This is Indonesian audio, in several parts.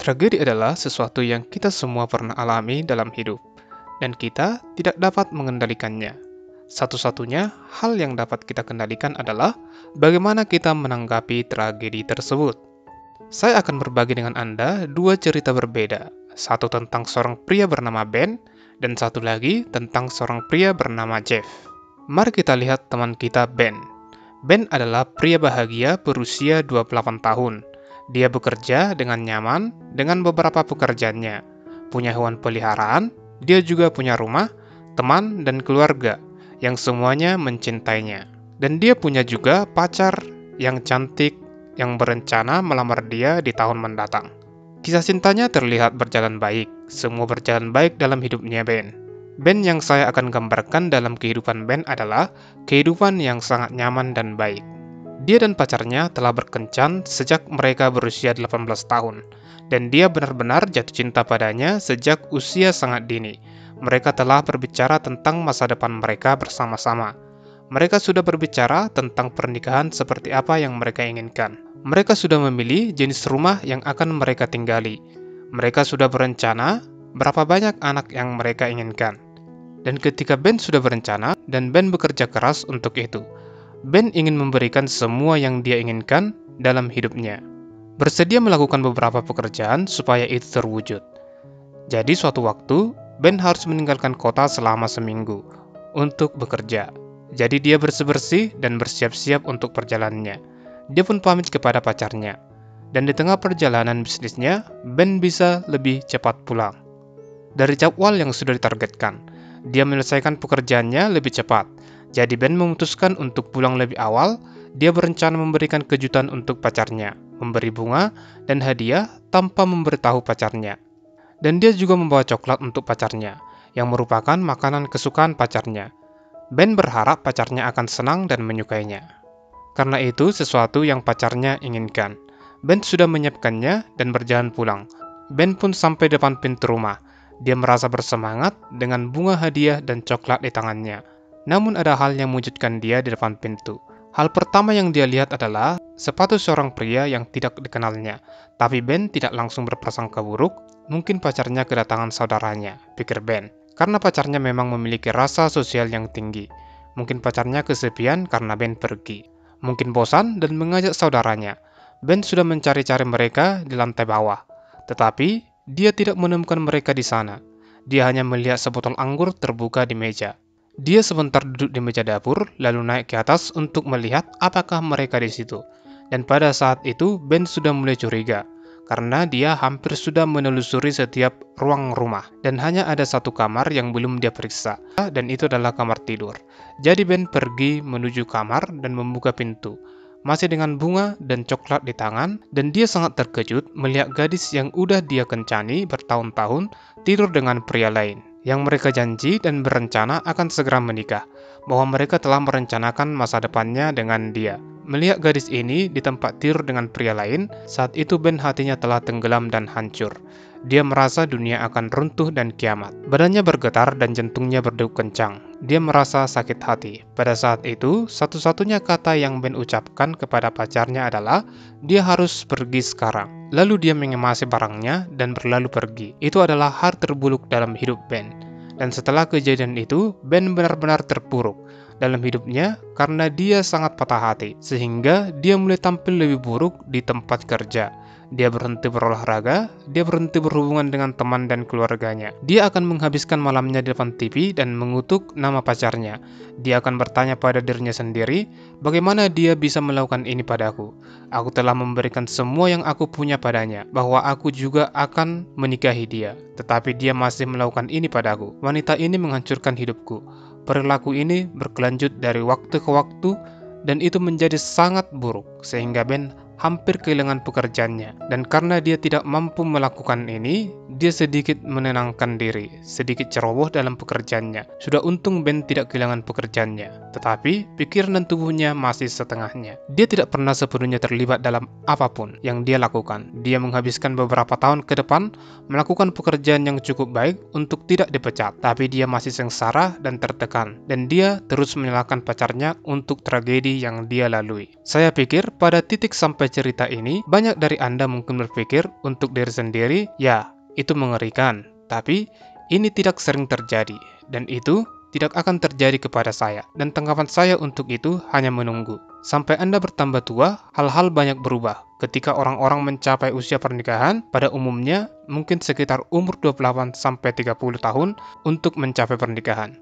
Tragedi adalah sesuatu yang kita semua pernah alami dalam hidup, dan kita tidak dapat mengendalikannya. Satu-satunya hal yang dapat kita kendalikan adalah bagaimana kita menanggapi tragedi tersebut. Saya akan berbagi dengan Anda dua cerita berbeda, satu tentang seorang pria bernama Ben, dan satu lagi tentang seorang pria bernama Jeff. Mari kita lihat teman kita Ben. Ben adalah pria bahagia berusia 28 tahun. Dia bekerja dengan nyaman dengan beberapa pekerjaannya. Punya hewan peliharaan, dia juga punya rumah, teman, dan keluarga yang semuanya mencintainya. Dan dia punya juga pacar yang cantik yang berencana melamar dia di tahun mendatang. Kisah cintanya terlihat berjalan baik. Semua berjalan baik dalam hidupnya Ben. Ben yang saya akan gambarkan dalam kehidupan Ben adalah kehidupan yang sangat nyaman dan baik. Dia dan pacarnya telah berkencan sejak mereka berusia 18 tahun, dan dia benar-benar jatuh cinta padanya sejak usia sangat dini. Mereka telah berbicara tentang masa depan mereka bersama-sama. Mereka sudah berbicara tentang pernikahan seperti apa yang mereka inginkan. Mereka sudah memilih jenis rumah yang akan mereka tinggali. Mereka sudah berencana berapa banyak anak yang mereka inginkan. Dan ketika Ben sudah berencana, dan Ben bekerja keras untuk itu, Ben ingin memberikan semua yang dia inginkan dalam hidupnya. Bersedia melakukan beberapa pekerjaan supaya itu terwujud. Jadi suatu waktu, Ben harus meninggalkan kota selama seminggu untuk bekerja. Jadi dia bersih-bersih dan bersiap-siap untuk perjalanannya. Dia pun pamit kepada pacarnya. Dan di tengah perjalanan bisnisnya, Ben bisa lebih cepat pulang. Dari jadwal yang sudah ditargetkan, dia menyelesaikan pekerjaannya lebih cepat. Jadi Ben memutuskan untuk pulang lebih awal. Dia berencana memberikan kejutan untuk pacarnya, memberi bunga dan hadiah tanpa memberitahu pacarnya. Dan dia juga membawa coklat untuk pacarnya, yang merupakan makanan kesukaan pacarnya. Ben berharap pacarnya akan senang dan menyukainya. Karena itu sesuatu yang pacarnya inginkan. Ben sudah menyiapkannya dan berjalan pulang. Ben pun sampai depan pintu rumah. Dia merasa bersemangat dengan bunga hadiah dan coklat di tangannya. Namun ada hal yang mengejutkan dia di depan pintu. Hal pertama yang dia lihat adalah sepatu seorang pria yang tidak dikenalnya. Tapi Ben tidak langsung berprasangka buruk. Mungkin pacarnya kedatangan saudaranya, pikir Ben. Karena pacarnya memang memiliki rasa sosial yang tinggi. Mungkin pacarnya kesepian karena Ben pergi. Mungkin bosan dan mengajak saudaranya. Ben sudah mencari-cari mereka di lantai bawah. Tetapi dia tidak menemukan mereka di sana. Dia hanya melihat sebotol anggur terbuka di meja. Dia sebentar duduk di meja dapur, lalu naik ke atas untuk melihat apakah mereka di situ. Dan pada saat itu, Ben sudah mulai curiga, karena dia hampir sudah menelusuri setiap ruang rumah. Dan hanya ada satu kamar yang belum dia periksa, dan itu adalah kamar tidur. Jadi Ben pergi menuju kamar dan membuka pintu, masih dengan bunga dan coklat di tangan, dan dia sangat terkejut melihat gadis yang udah dia kencani bertahun-tahun tidur dengan pria lain. Yang mereka janji dan berencana akan segera menikah, bahwa mereka telah merencanakan masa depannya dengan dia. Melihat gadis ini di tempat tidur dengan pria lain, saat itu Ben hatinya telah tenggelam dan hancur. Dia merasa dunia akan runtuh dan kiamat. Badannya bergetar dan jantungnya berdegup kencang. Dia merasa sakit hati. Pada saat itu, satu-satunya kata yang Ben ucapkan kepada pacarnya adalah, dia harus pergi sekarang. Lalu dia mengemasi barangnya dan berlalu pergi. Itu adalah hal terburuk dalam hidup Ben. Dan setelah kejadian itu, Ben benar-benar terpuruk dalam hidupnya karena dia sangat patah hati. Sehingga dia mulai tampil lebih buruk di tempat kerja. Dia berhenti berolahraga, dia berhenti berhubungan dengan teman dan keluarganya. Dia akan menghabiskan malamnya di depan TV dan mengutuk nama pacarnya. Dia akan bertanya pada dirinya sendiri, bagaimana dia bisa melakukan ini padaku? Aku telah memberikan semua yang aku punya padanya, bahwa aku juga akan menikahi dia. Tetapi dia masih melakukan ini padaku. Wanita ini menghancurkan hidupku. Perilaku ini berkelanjut dari waktu ke waktu, dan itu menjadi sangat buruk, sehingga Ben hampir kehilangan pekerjaannya. Dan karena dia tidak mampu melakukan ini, dia sedikit menenangkan diri, sedikit ceroboh dalam pekerjaannya. Sudah untung Ben tidak kehilangan pekerjaannya, tetapi pikiran dan tubuhnya masih setengahnya. Dia tidak pernah sepenuhnya terlibat dalam apapun yang dia lakukan. Dia menghabiskan beberapa tahun ke depan melakukan pekerjaan yang cukup baik untuk tidak dipecat, tapi dia masih sengsara dan tertekan, dan dia terus menyalahkan pacarnya untuk tragedi yang dia lalui. Saya pikir pada titik sampai cerita ini, banyak dari Anda mungkin berpikir untuk diri sendiri, ya, itu mengerikan. Tapi, ini tidak sering terjadi, dan itu tidak akan terjadi kepada saya. Dan tanggapan saya untuk itu hanya menunggu. Sampai Anda bertambah tua, hal-hal banyak berubah. Ketika orang-orang mencapai usia pernikahan, pada umumnya mungkin sekitar umur 28 sampai 30 tahun untuk mencapai pernikahan.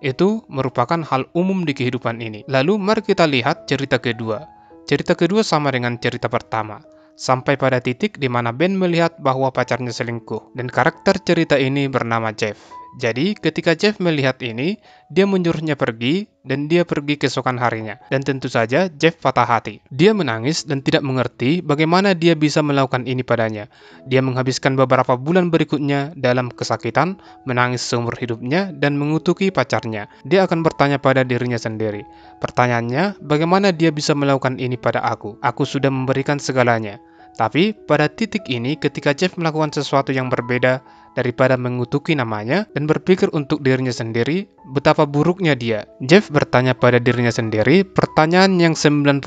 Itu merupakan hal umum di kehidupan ini. Lalu mari kita lihat cerita kedua. Cerita kedua sama dengan cerita pertama. Sampai pada titik di mana Ben melihat bahwa pacarnya selingkuh. Dan karakter cerita ini bernama Jeff. Jadi ketika Jeff melihat ini, dia menyuruhnya pergi dan dia pergi keesokan harinya. Dan tentu saja Jeff patah hati. Dia menangis dan tidak mengerti bagaimana dia bisa melakukan ini padanya. Dia menghabiskan beberapa bulan berikutnya dalam kesakitan, menangis seumur hidupnya dan mengutuki pacarnya. Dia akan bertanya pada dirinya sendiri. Pertanyaannya, bagaimana dia bisa melakukan ini pada aku? Aku sudah memberikan segalanya. Tapi pada titik ini ketika Jeff melakukan sesuatu yang berbeda daripada mengutuki namanya dan berpikir untuk dirinya sendiri, betapa buruknya dia. Jeff bertanya pada dirinya sendiri pertanyaan yang 90%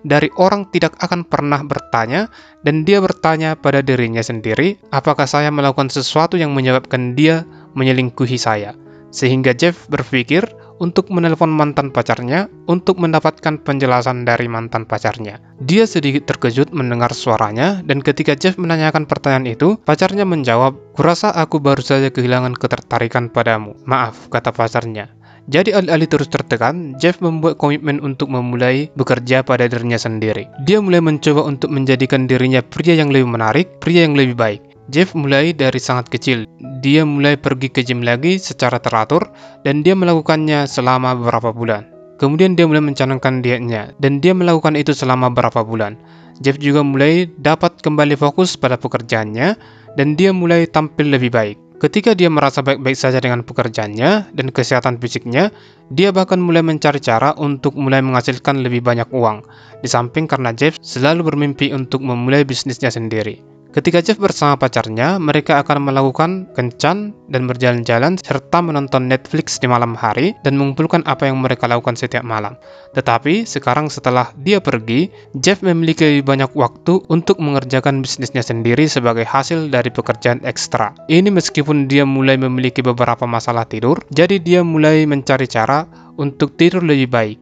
dari orang tidak akan pernah bertanya, dan dia bertanya pada dirinya sendiri, apakah saya melakukan sesuatu yang menyebabkan dia menyelingkuhi saya? Sehingga Jeff berpikir untuk menelpon mantan pacarnya untuk mendapatkan penjelasan dari mantan pacarnya. Dia sedikit terkejut mendengar suaranya, dan ketika Jeff menanyakan pertanyaan itu, pacarnya menjawab, "Kurasa aku baru saja kehilangan ketertarikan padamu." "Maaf," kata pacarnya. Jadi alih-alih terus tertekan, Jeff membuat komitmen untuk memulai bekerja pada dirinya sendiri. Dia mulai mencoba untuk menjadikan dirinya pria yang lebih menarik, pria yang lebih baik. Jeff mulai dari sangat kecil. Dia mulai pergi ke gym lagi secara teratur, dan dia melakukannya selama beberapa bulan. Kemudian dia mulai mencanangkan dietnya, dan dia melakukan itu selama beberapa bulan. Jeff juga mulai dapat kembali fokus pada pekerjaannya, dan dia mulai tampil lebih baik. Ketika dia merasa baik-baik saja dengan pekerjaannya dan kesehatan fisiknya, dia bahkan mulai mencari cara untuk mulai menghasilkan lebih banyak uang. Di samping karena Jeff selalu bermimpi untuk memulai bisnisnya sendiri. Ketika Jeff bersama pacarnya, mereka akan melakukan kencan dan berjalan-jalan serta menonton Netflix di malam hari dan mengumpulkan apa yang mereka lakukan setiap malam. Tetapi sekarang setelah dia pergi, Jeff memiliki lebih banyak waktu untuk mengerjakan bisnisnya sendiri sebagai hasil dari pekerjaan ekstra. Ini meskipun dia mulai memiliki beberapa masalah tidur, jadi dia mulai mencari cara untuk tidur lebih baik.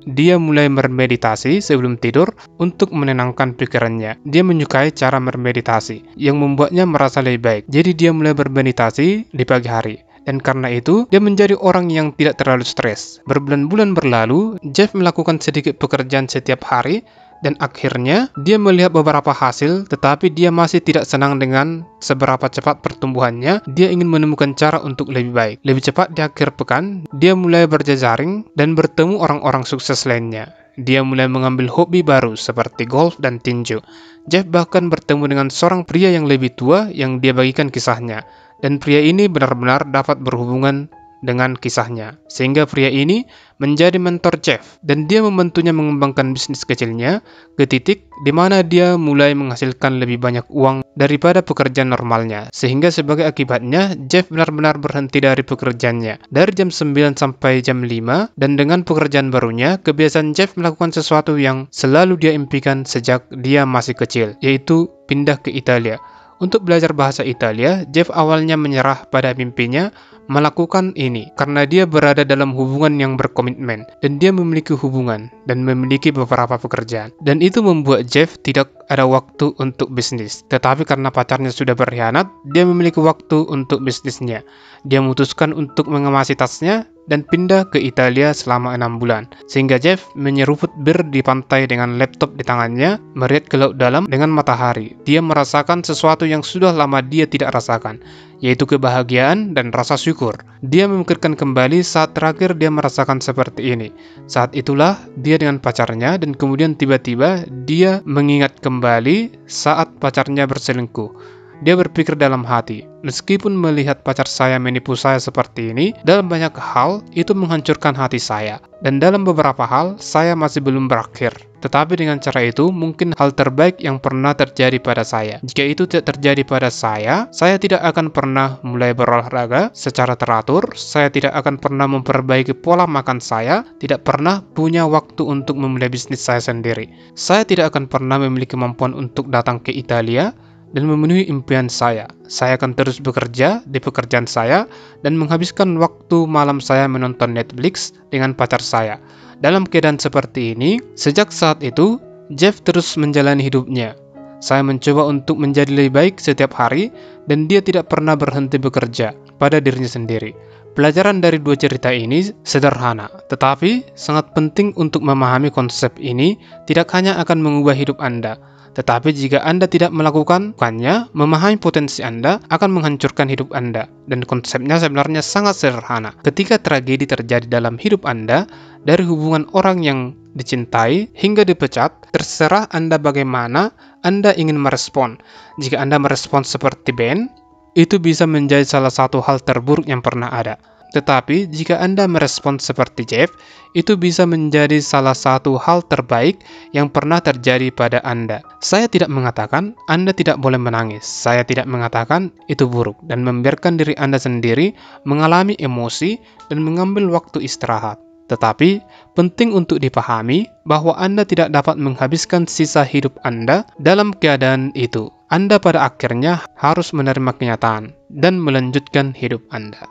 Dia mulai bermeditasi sebelum tidur untuk menenangkan pikirannya. Dia menyukai cara bermeditasi yang membuatnya merasa lebih baik. Jadi dia mulai bermeditasi di pagi hari. Dan karena itu, dia menjadi orang yang tidak terlalu stres. Berbulan-bulan berlalu, Jeff melakukan sedikit pekerjaan setiap hari, dan akhirnya dia melihat beberapa hasil, tetapi dia masih tidak senang dengan seberapa cepat pertumbuhannya. Dia ingin menemukan cara untuk lebih baik. Lebih cepat di akhir pekan, dia mulai berjejaring dan bertemu orang-orang sukses lainnya. Dia mulai mengambil hobi baru seperti golf dan tinju. Jeff bahkan bertemu dengan seorang pria yang lebih tua yang dia bagikan kisahnya. Dan pria ini benar-benar dapat berhubungan dengan kisahnya, sehingga pria ini menjadi mentor Jeff, dan dia membantunya mengembangkan bisnis kecilnya ke titik di mana dia mulai menghasilkan lebih banyak uang daripada pekerjaan normalnya, sehingga sebagai akibatnya Jeff benar-benar berhenti dari pekerjaannya dari jam 9 sampai jam 5, dan dengan pekerjaan barunya, kebiasaan Jeff melakukan sesuatu yang selalu dia impikan sejak dia masih kecil, yaitu pindah ke Italia. Untuk belajar bahasa Italia, Jeff awalnya menyerah pada mimpinya melakukan ini karena dia berada dalam hubungan yang berkomitmen dan dia memiliki hubungan dan memiliki beberapa pekerjaan. Dan itu membuat Jeff tidak ada waktu untuk bisnis. Tetapi karena pacarnya sudah berkhianat, dia memiliki waktu untuk bisnisnya. Dia memutuskan untuk mengemasi tasnya dan pindah ke Italia selama 6 bulan. Sehingga Jeff menyeruput bir di pantai dengan laptop di tangannya, melihat ke laut dalam dengan matahari. Dia merasakan sesuatu yang sudah lama dia tidak rasakan, yaitu kebahagiaan dan rasa syukur. Dia memikirkan kembali saat terakhir dia merasakan seperti ini. Saat itulah dia dengan pacarnya, dan kemudian tiba-tiba dia mengingat kembali saat pacarnya berselingkuh. Dia berpikir dalam hati, meskipun melihat pacar saya menipu saya seperti ini, dalam banyak hal itu menghancurkan hati saya. Dan dalam beberapa hal, saya masih belum berakhir. Tetapi dengan cara itu, mungkin hal terbaik yang pernah terjadi pada saya. Jika itu tidak terjadi pada saya tidak akan pernah mulai berolahraga secara teratur, saya tidak akan pernah memperbaiki pola makan saya, tidak pernah punya waktu untuk memulai bisnis saya sendiri. Saya tidak akan pernah memiliki kemampuan untuk datang ke Italia dan memenuhi impian saya. Saya akan terus bekerja di pekerjaan saya dan menghabiskan waktu malam saya menonton Netflix dengan pacar saya. Dalam keadaan seperti ini, sejak saat itu, Jeff terus menjalani hidupnya. Saya mencoba untuk menjadi lebih baik setiap hari, dan dia tidak pernah berhenti bekerja pada dirinya sendiri. Pelajaran dari dua cerita ini sederhana, tetapi sangat penting untuk memahami konsep ini tidak hanya akan mengubah hidup Anda, tetapi jika Anda tidak melakukannya, memahami potensi Anda akan menghancurkan hidup Anda. Dan konsepnya sebenarnya sangat sederhana. Ketika tragedi terjadi dalam hidup Anda, dari hubungan orang yang dicintai hingga dipecat, terserah Anda bagaimana Anda ingin merespon. Jika Anda merespon seperti Ben, itu bisa menjadi salah satu hal terburuk yang pernah ada. Tetapi jika Anda merespon seperti Jeff, itu bisa menjadi salah satu hal terbaik yang pernah terjadi pada Anda. Saya tidak mengatakan Anda tidak boleh menangis. Saya tidak mengatakan itu buruk dan membiarkan diri Anda sendiri mengalami emosi dan mengambil waktu istirahat. Tetapi, penting untuk dipahami bahwa Anda tidak dapat menghabiskan sisa hidup Anda dalam keadaan itu. Anda pada akhirnya harus menerima kenyataan dan melanjutkan hidup Anda.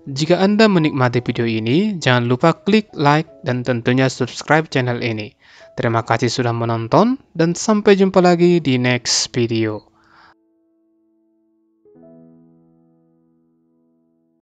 Jika Anda menikmati video ini, jangan lupa klik like dan tentunya subscribe channel ini. Terima kasih sudah menonton dan sampai jumpa lagi di next video.